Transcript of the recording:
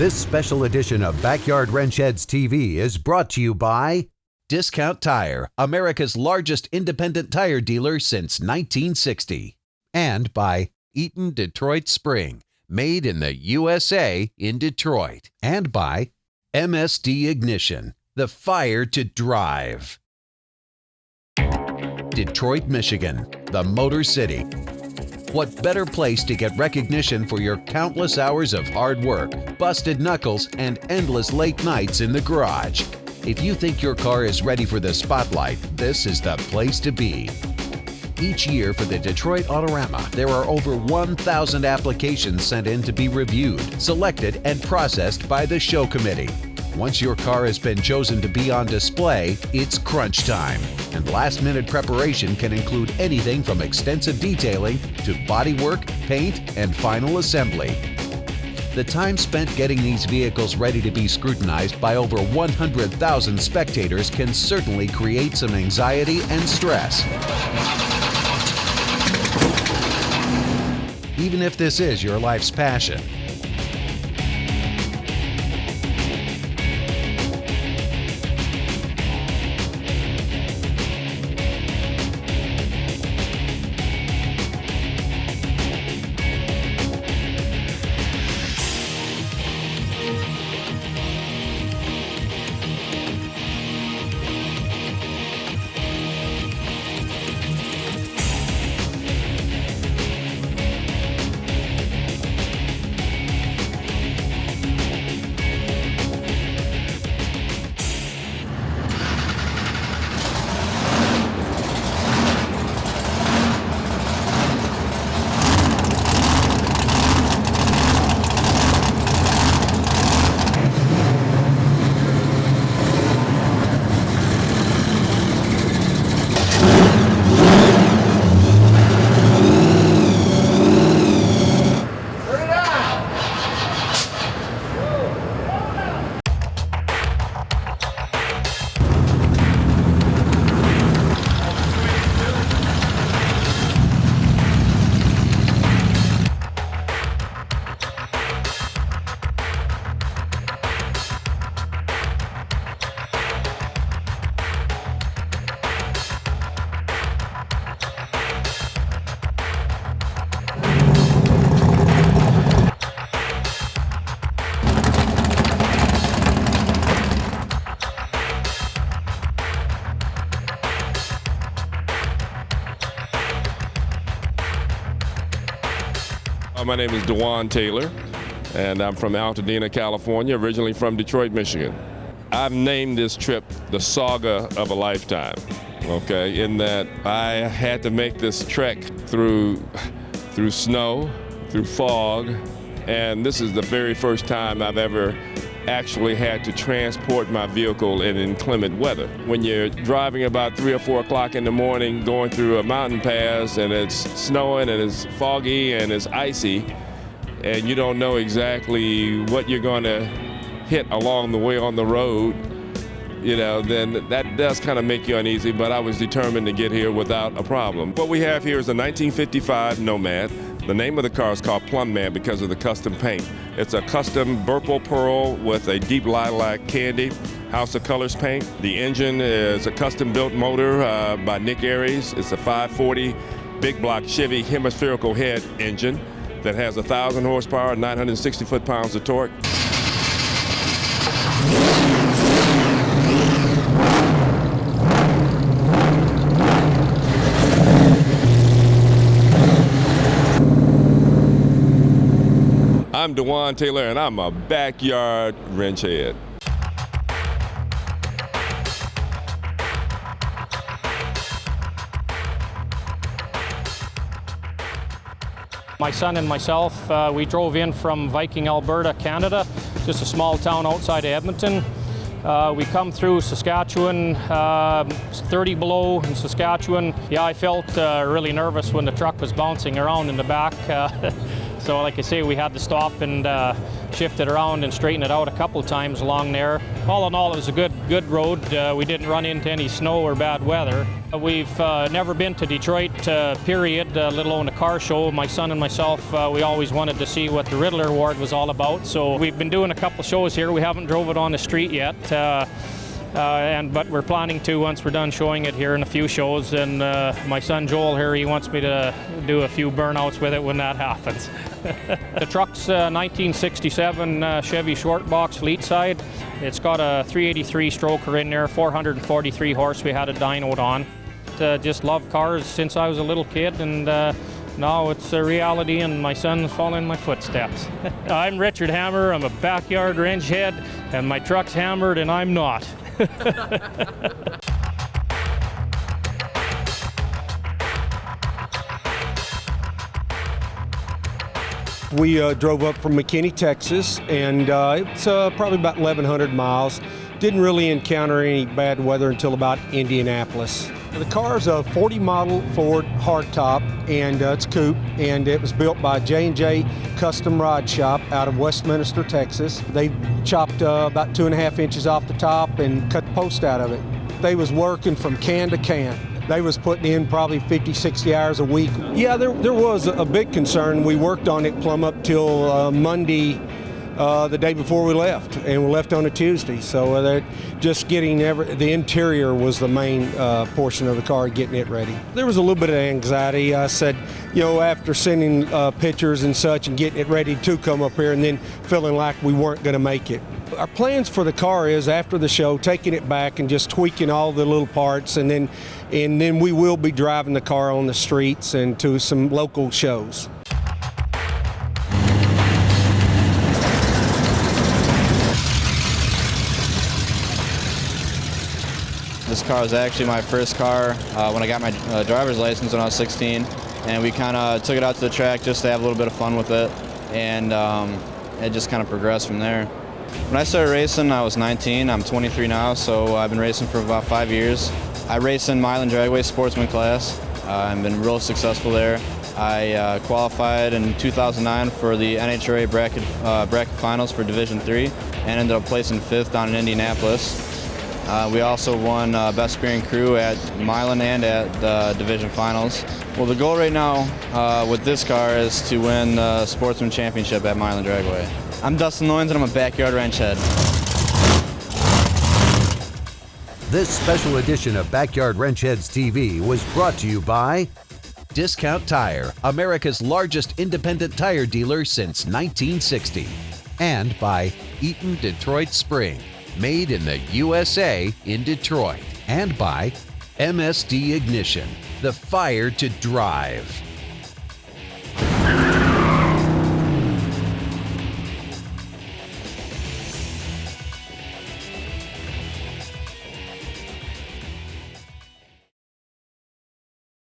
This special edition of Backyard Wrench Heads TV is brought to you by Discount Tire, America's largest independent tire dealer since 1960. And by Eaton Detroit Spring, made in the USA in Detroit. And by MSD Ignition, the fire to drive. Detroit, Michigan, the Motor City. What better place to get recognition for your countless hours of hard work, busted knuckles, and endless late nights in the garage? If you think your car is ready for the spotlight, this is the place to be. Each year for the Detroit Autorama, there are over 1,000 applications sent in to be reviewed, selected, and processed by the show committee. Once your car has been chosen to be on display, it's crunch time. And last-minute preparation can include anything from extensive detailing to bodywork, paint, and final assembly. The time spent getting these vehicles ready to be scrutinized by over 100,000 spectators can certainly create some anxiety and stress. Even if this is your life's passion. My name is Dewan Taylor, and I'm from Altadena, California, originally from Detroit, Michigan. I've named this trip the saga of a lifetime, okay, in that I had to make this trek through snow, through fog, and this is the very first time I've ever actually had to transport my vehicle in inclement weather. When you're driving about 3 or 4 o'clock in the morning going through a mountain pass and it's snowing and it's foggy and it's icy and you don't know exactly what you're going to hit along the way on the road, you know, then that does kind of make you uneasy, but I was determined to get here without a problem. What we have here is a 1955 Nomad. The name of the car is called Plum Man because of the custom paint. It's a custom Burple Pearl with a deep lilac candy House of Colors paint. The engine is a custom-built motor by Nick Aries. It's a 540 big block Chevy hemispherical head engine that has 1,000 horsepower, 960 foot-pounds of torque. I'm Dewan Taylor, and I'm a backyard wrench head. My son and myself, we drove in from Viking, Alberta, Canada, just a small town outside of Edmonton. We come through Saskatchewan, 30 below in Saskatchewan. Yeah, I felt really nervous when the truck was bouncing around in the back. So like I say, we had to stop and shift it around and straighten it out a couple times along there. All in all, it was a good road. We didn't run into any snow or bad weather. We've never been to Detroit, period, let alone a car show. My son and myself, we always wanted to see what the Riddler Award was all about. So we've been doing a couple shows here. We haven't drove it on the street yet. But we're planning to once we're done showing it here in a few shows. And my son Joel here, he wants me to do a few burnouts with it when that happens. The truck's 1967 Chevy short box fleet side. It's got a 383 stroker in there, 443 horse we had it dynoed on. Just love cars since I was a little kid, and now it's a reality and my son's following in my footsteps. I'm Richard Hammer, I'm a backyard wrench head, and my truck's hammered and I'm not. We drove up from McKinney, Texas, and it's probably about 1,100 miles. Didn't really encounter any bad weather until about Indianapolis. The car is a 40 model Ford hardtop, and it's coupe, and it was built by J&J Custom Rod Shop out of Westminster, Texas. They chopped about 2.5 inches off the top and cut the post out of it. They was working from can to can. They was putting in probably 50, 60 hours a week. Yeah, there was a big concern. We worked on it plumb up till Monday, the day before we left, and we left on a Tuesday. So just getting the interior was the main portion of the car, getting it ready. There was a little bit of anxiety. I said, after sending pictures and such and getting it ready to come up here and then feeling like we weren't going to make it. Our plans for the car is after the show, taking it back and just tweaking all the little parts, and then we will be driving the car on the streets and to some local shows. This car was actually my first car when I got my driver's license when I was 16, and we kind of took it out to the track just to have a little bit of fun with it, and it just kind of progressed from there. When I started racing, I was 19. I'm 23 now, so I've been racing for about 5 years. I race in mile and dragway sportsman class. I've been real successful there. I qualified in 2009 for the NHRA bracket finals for Division III and ended up placing 5th down in Indianapolis. We also won Best Spearing Crew at Milan and at the Division Finals. Well, the goal right now with this car is to win the Sportsman Championship at Milan Dragway. I'm Dustin Loynes, and I'm a backyard wrench head. This special edition of Backyard Wrench Heads TV was brought to you by Discount Tire, America's largest independent tire dealer since 1960, and by Eaton Detroit Spring, made in the USA in Detroit, and by MSD Ignition, the fire to drive.